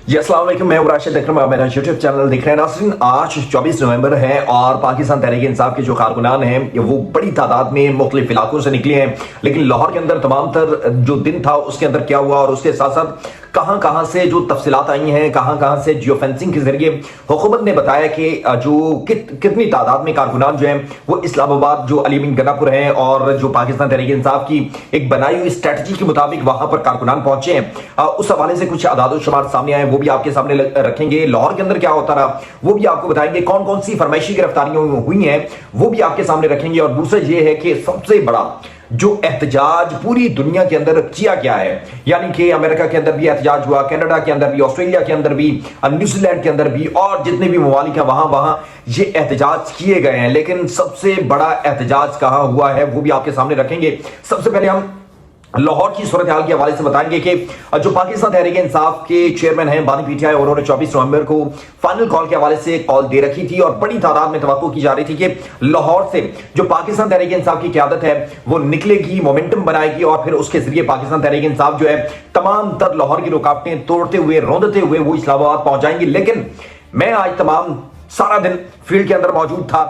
जी अस्सलाम वालेकुम, मैं राशिद अकरम, आप मेरा यूट्यूब चैनल देख रहे हैं। नाज़रीन, आज 24 नवंबर है और पाकिस्तान तहरीक इंसाफ के जो कारकुनान हैं वो बड़ी तादाद में मुख्तलिफ इलाकों से निकले हैं। लेकिन लाहौर के अंदर तमाम तर जो दिन था उसके अंदर क्या हुआ और उसके साथ साथ कहां कहां से जो तफसीलात आई हैं, कहां कहां से जियो फेंसिंग के जरिए हुकूमत ने बताया कि जो कितनी तादाद में कारकुनान जो हैं वो इस्लामाबाद जो अली मीन गन्नापुर हैं और जो पाकिस्तान तहरीक इंसाफ की एक बनाई हुई स्ट्रेटजी के मुताबिक वहां पर कारकुनान पहुंचे हैं। उस हवाले से कुछ आदाद शुमार सामने आए, वो भी आपके सामने रखेंगे। लाहौर के अंदर क्या होता रहा वो भी आपको बताएंगे। कौन कौन सी फरमाइशी गिरफ्तारियां हुई हैं वो भी आपके सामने रखेंगे। और दूसरा ये है कि सबसे बड़ा जो एहतजाज पूरी दुनिया के अंदर किया गया है, यानी कि अमेरिका के अंदर भी एहतजाज हुआ, कनाडा के अंदर भी, ऑस्ट्रेलिया के अंदर भी, न्यूजीलैंड के अंदर भी, और जितने भी ममालिक हैं वहां ये एहतजाज किए गए हैं। लेकिन सबसे बड़ा एहतजाज कहां हुआ है वो भी आपके सामने रखेंगे। सबसे पहले हम लाहौर की सूरत हाल के हवाले से बताएंगे कि जो पाकिस्तान तहरीक इंसाफ के चेयरमैन हैं बानी पीटीआई, उन्होंने 24 नवंबर को फाइनल कॉल के हवाले से कॉल दे रखी थी और बड़ी तादाद में तवक्को की जा रही थी कि लाहौर से जो पाकिस्तान तहरीक इंसाफ की क़यादत है वो निकलेगी, मोमेंटम बनाएगी और फिर उसके जरिए पाकिस्तान तहरीक इंसाफ जो है तमाम तर लाहौर की रुकावटें तोड़ते हुए, रौंदते हुए वो इस्लामाबाद पहुंच जाएंगी। लेकिन मैं आज तमाम सारा दिन फील्ड के अंदर मौजूद था।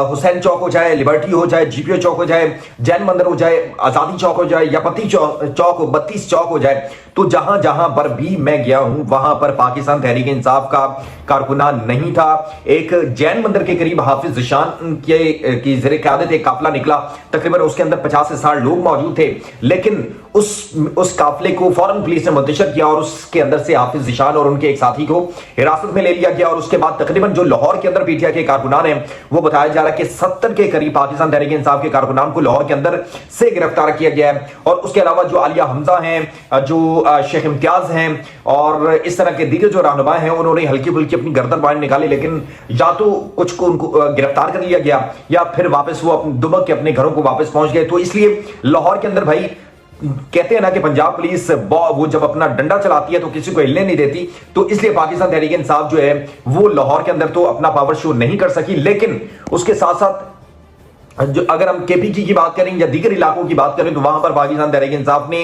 हुसैन चौक हो जाए, लिबर्टी हो जाए, जीपीओ चौक हो जाए, जैन मंदिर हो जाए, आजादी चौक हो जाए या पति चौक 32 चौक हो जाए, तो जहां जहां पर भी मैं गया हूं वहां पर पाकिस्तान तहरीक इंसाफ का कारकुनान नहीं था। एक जैन मंदिर के करीब हाफिज ज़िशान की ज़ेरे क़यादत एक काफिला निकला, तकरीबन उसके अंदर 50 से 60 लोग मौजूद थे। लेकिन उस काफिले को फौरन पुलिस ने मुंतशिर किया और उसके अंदर से हाफिज ज़िशान और उनके एक साथी को हिरासत में ले लिया गया। और उसके बाद तकरीबन जो लाहौर के अंदर पीटीआई के कारकुनान हैं वो बताया जा रहा है कि 70 के करीब पाकिस्तान तहरीक इंसाफ के कारकुनान को लाहौर के अंदर से गिरफ्तार किया गया है। और उसके अलावा जो आलिया हमजा हैं, जो शेख इम्तियाज हैं और इस तरह के दीगर जो रहनुमा हैं, उन्होंने हल्की फुल्की अपनी गर्दन बाहर निकाली। लेकिन या तो कुछ को उनको गिरफ्तार कर लिया गया या फिर वापस वो दुबक के अपने घरों को वापस पहुंच गए। तो इसलिए लाहौर के अंदर भाई कहते हैं ना कि पंजाब पुलिस वो जब अपना डंडा चलाती है तो किसी को हिलने नहीं देती। तो इसलिए पाकिस्तान तहरीक इंसाफ जो है वो लाहौर के अंदर तो अपना पावर शो नहीं कर सकी। लेकिन उसके साथ साथ जो अगर हम केपीकी की बात करें या दीगर इलाकों की बात करें तो वहां पर पाकिस्तान तहरीक इंसाफ ने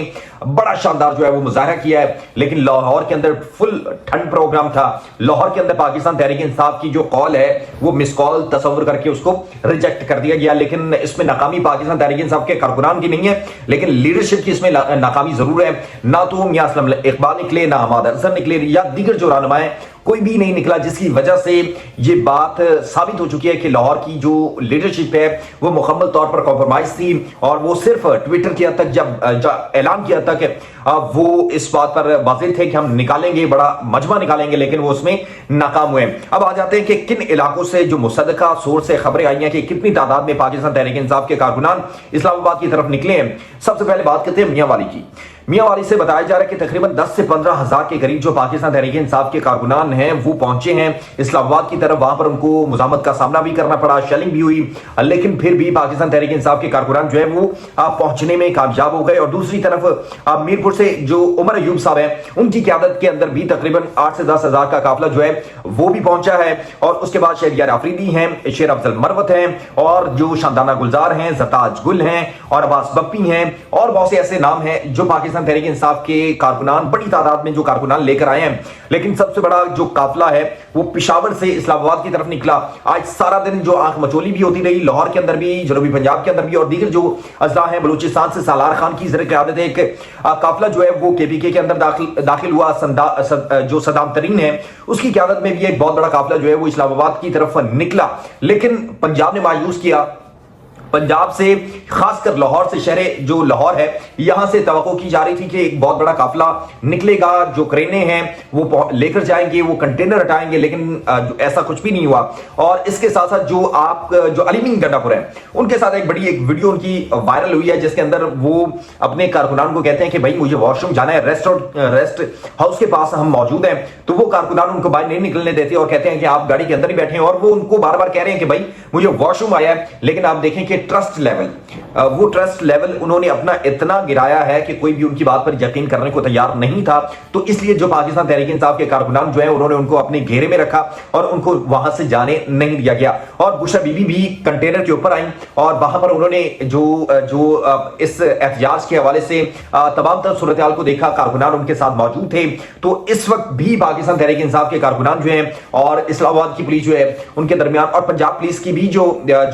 बड़ा शानदार जो है वो मुजाहरा किया है। लेकिन लाहौर के अंदर फुल ठंड प्रोग्राम था। लाहौर के अंदर पाकिस्तान तहरीक इंसाफ की जो कॉल है वो मिस कॉल तस्वर करके उसको रिजेक्ट कर दिया गया। लेकिन इसमें नाकामी पाकिस्तान तहरीक इंसाफ के कारकुनान की नहीं है, लेकिन लीडरशिप की इसमें नाकामी जरूर है। ना तो मियां असलम इकबाल निकले, ना हमाद अनसर निकले या दीगर जो रहनुमा है कोई भी नहीं निकला, जिसकी वजह से ये बात साबित हो चुकी है कि लाहौर की जो लीडरशिप है वो मुकम्मल तौर पर कॉम्प्रोमाइज थी। और वो सिर्फ ट्विटर किया तक जब ऐलान किया तक वो इस बात पर वाजिल थे कि हम निकालेंगे, बड़ा मजमा निकालेंगे, लेकिन वो उसमें नाकाम हुए। अब आ जाते हैं कि किन इलाकों से जो मुसद्दका सोर्स से खबरें आई हैं कि कितनी तादाद में पाकिस्तान तहरीक इंसाफ के कारकुनान इस्लामाबाद की तरफ निकले हैं। सबसे पहले बात करते हैं मियांवाली की। मियांवाली से बताया जा रहा है कि तकरीबन 10 से 15 हजार के करीब जो पाकिस्तान तहरीक इंसाफ के कारकुनान हैं वो पहुंचे हैं इस्लामाबाद की तरफ। वहां पर उनको मुजामत का सामना भी करना पड़ा, शेलिंग भी हुई, लेकिन फिर भी पाकिस्तान तहरीक इंसाफ के कारकुनान जो है वो पहुंचने में कामयाब हो गए। और दूसरी तरफ मीरपुर से जो उमर अयूब साहब हैं उनकी क़यादत के अंदर भी तकरीबन 8 से 10 हजार का काफिला जो है वो भी पहुंचा है। और उसके बाद शहरियार आफरीदी हैं, शेर अफजल मरवत हैं और जो शानदाना गुलजार हैं, ज़ताज गुल हैं और अब्बास बप्पी हैं और बहुत से ऐसे नाम हैं जो पाकिस्तान तहरीक इंसाफ के कारकुनान बड़ी तादाद में जो कारकुनान लेकर आए हैं। लेकिन सबसे बड़ा जो काफिला है वो पेशावर से इस्लामाबाद की तरफ निकला। आज सारा दिन जो आंख मचोली भी होती रही लाहौर के अंदर भी, जनूबी पंजाब के अंदर भी और दीगर जो अजला हैं, बलूचिस्तान से सालार खान की ज़ेरे क़यादत एक काफिला जो है वो केपीके के अंदर दाखिल हुआ। जो सदाम तरीन है उसकी क़यादत में भी एक बहुत बड़ा काफिला जो है वो इस्लामाबाद की तरफ निकला। लेकिन पंजाब ने मायूस किया। पंजाब से, खासकर लाहौर से, शहर जो लाहौर है यहां से तवक्को की जा रही थी कि एक बहुत बड़ा काफिला निकलेगा, जो क्रेने हैं वो लेकर जाएंगे, वो कंटेनर हटाएंगे, लेकिन ऐसा कुछ भी नहीं हुआ। और इसके साथ साथ जो अली मीन गन्नापुर है उनके साथ एक वीडियो उनकी वायरल हुई है जिसके अंदर वो अपने कारकुनान को कहते हैं कि भाई मुझे वॉशरूम जाना है, रेस्ट हाउस के पास हम मौजूद हैं। तो वो कारकुनान उनको बाहर नहीं निकलने देते और कहते हैं कि आप गाड़ी के अंदर ही बैठे हैं। और वो उनको बार बार कह रहे हैं कि भाई मुझे वॉशरूम आया है। लेकिन आप देखें कि وہ ٹرسٹ لیول انہوں نے اپنا اتنا گرایا ہے کہ کوئی بھی ان کی بات پر یقین کرنے کو تیار نہیں تھا. تو اس لیے جو پاکستان تحریک انصاف کے کارکنان جو ہیں انہوں نے ان کو اپنے گھیرے میں رکھا اور ان کو وہاں سے جانے نہیں دیا گیا. اور بشرا بی بی بھی کنٹینر کے اوپر آئیں اور وہاں پر انہوں نے جو اس احتجاج کے حوالے سے تمام تر صورتحال کو دیکھا, کارکنان ان کے ساتھ موجود تھے. تو اس وقت بھی پاکستان تحریک انصاف کے کارکنان جو ہیں اور اسلام آباد کی پولیس جو ہے ان کے درمیان, اور پنجاب پولیس کی بھی جو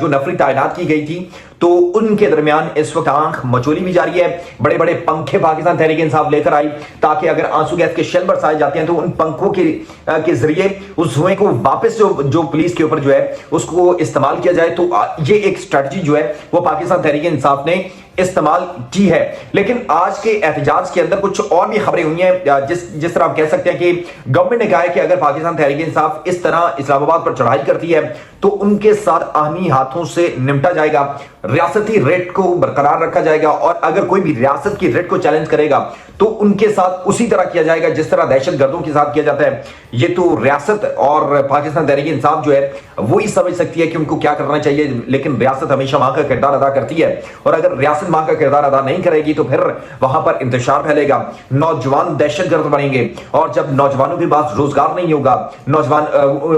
نفری تعینات کی گئی تھی, تو ان کے درمیان اس وقت آنکھ مچولی بھی جاری ہے. بڑے بڑے پنکھے پاکستان تحریک انصاف لے کر آئی تاکہ اگر آنسو گیس کے شیل برسائے جاتے ہیں تو ان پنکھوں کے ذریعے اس دھوئیں کو واپس جو پولیس کے اوپر جو ہے اس کو استعمال کیا جائے. تو یہ ایک اسٹریٹجی جو ہے وہ پاکستان تحریک انصاف نے استعمال کی ہے. لیکن آج کے احتجاج کے اندر کچھ اور بھی خبریں ہوئی ہیں. جس طرح آپ کہہ سکتے ہیں کہ گورنمنٹ نے کہا ہے کہ اگر پاکستان تحریک انصاف اس طرح اسلام آباد پر چڑھائی کرتی ہے تو ان کے ساتھ آہنی ہاتھوں سے نمٹا جائے گا, ریاستی ریٹ کو برقرار رکھا جائے گا, اور اگر کوئی بھی ریاست کی ریٹ کو چیلنج کرے گا تو ان کے ساتھ اسی طرح کیا جائے گا جس طرح دہشت گردوں کے ساتھ کیا جاتا ہے. یہ تو ریاست اور پاکستان تحریک انصاف جو ہے وہی سمجھ سکتی ہے کہ ان کو کیا کرنا چاہیے, لیکن ریاست ہمیشہ وہاں کا کردار ادا کرتی ہے, اور اگر ریاست وہاں کا کردار ادا نہیں کرے گی تو پھر وہاں پر انتشار پھیلے گا, نوجوان دہشت گرد بنیں گے, اور جب نوجوانوں کے پاس روزگار نہیں ہوگا, نوجوان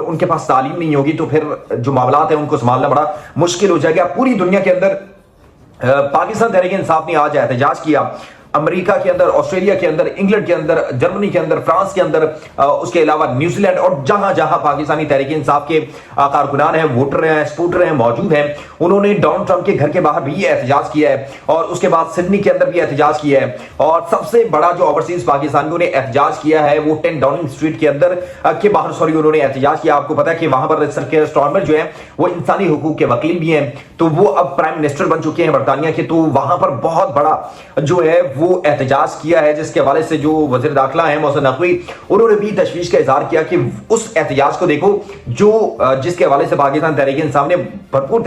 ان کے پاس تعلیم نہیں ہوگی, تو پھر جو معاملات ہیں ان کو سنبھالنا بڑا مشکل ہو جائے گا. پوری دنیا کے اندر پاکستان تحریک انصاف نے آج احتجاج کیا. امریکہ کے اندر, آسٹریلیا کے اندر, انگلینڈ کے اندر, جرمنی کے اندر, فرانس کے اندر, اس کے علاوہ نیوزی لینڈ, اور جہاں جہاں پاکستانی تحریک انصاف کے کارکنان ہیں, ووٹر ہیں, سپورٹر ہیں, موجود ہیں, انہوں نے ڈونلڈ ٹرمپ کے گھر کے باہر بھی احتجاج کیا ہے, اور اس کے بعد سڈنی کے اندر بھی احتجاج کیا ہے. اور سب سے بڑا جو اوورسیز پاکستانیوں نے احتجاج کیا ہے وہ 10 ڈاؤننگ اسٹریٹ کے اندر کے باہر انہوں نے احتجاج کیا. آپ کو پتا ہے کہ وہاں پر سر کیئر سٹارمر جو ہیں وہ انسانی حقوق کے وکیل بھی ہیں, تو وہ اب پرائم منسٹر بن چکے ہیں برطانیہ کے. تو وہاں پر بہت بڑا جو ہے وہ احتجاج کیا ہے, جس کے حوالے سے جو وزیر داخلہ ہیں محسن نقوی, انہوں نے بھی تشویش کا اظہار کیا کہ اس احتجاج کو دیکھو جس کے حوالے سے پاکستان تحریک انصاف نے بھرپور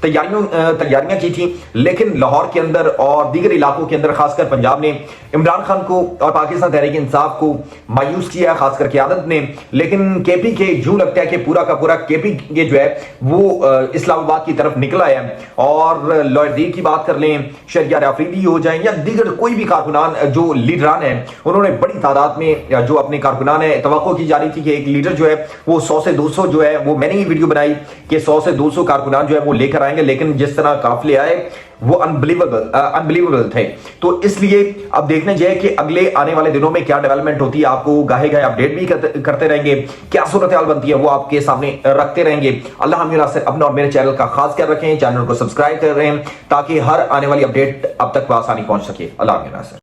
تیاریاں کی تھیں, لیکن لاہور کے اندر اور دیگر علاقوں کے اندر, خاص کر پنجاب نے عمران خان کو اور پاکستان تحریک انصاف کو مایوس کیا, خاص کر قیادت نے. لیکن کے پی کے یوں لگتا ہے کہ پورا کا پورا کے پی کے جو ہے وہ اسلام آباد کی طرف نکلا ہے. اور لائر دیر کی بات کر لیں, شہریار آفریدی ہو جائیں یا دیگر کوئی بھی کارکنان جو لیڈران ہیں, انہوں نے بڑی تعداد میں جو اپنے کارکنان ہیں, توقع کی جا رہی تھی کہ ایک لیڈر جو ہے وہ 100 سے 200 جو ہے وہ, میں نے یہ ویڈیو بنائی کہ 100 سے 200 کارکنان جو ہے وہ لے کر آئیں گے, لیکن جس طرح قافلے آئے وہ انبلیویبل تھے. تو اس لیے اب دیکھنے جائے کہ اگلے آنے والے دنوں میں کیا ڈیولپمنٹ ہوتی ہے. آپ کو گاہے گاہے اپڈیٹ بھی کرتے رہیں گے, کیا صورتحال بنتی ہے وہ آپ کے سامنے رکھتے رہیں گے. اللہ ہم ناصر اپنا اور میرے چینل کا خاص خیال رکھیں, چینل کو سبسکرائب کر رہے ہیں تاکہ ہر آنے والی اپڈیٹ اب تک بآسانی پہنچ سکے. اللہ ہم ناصر.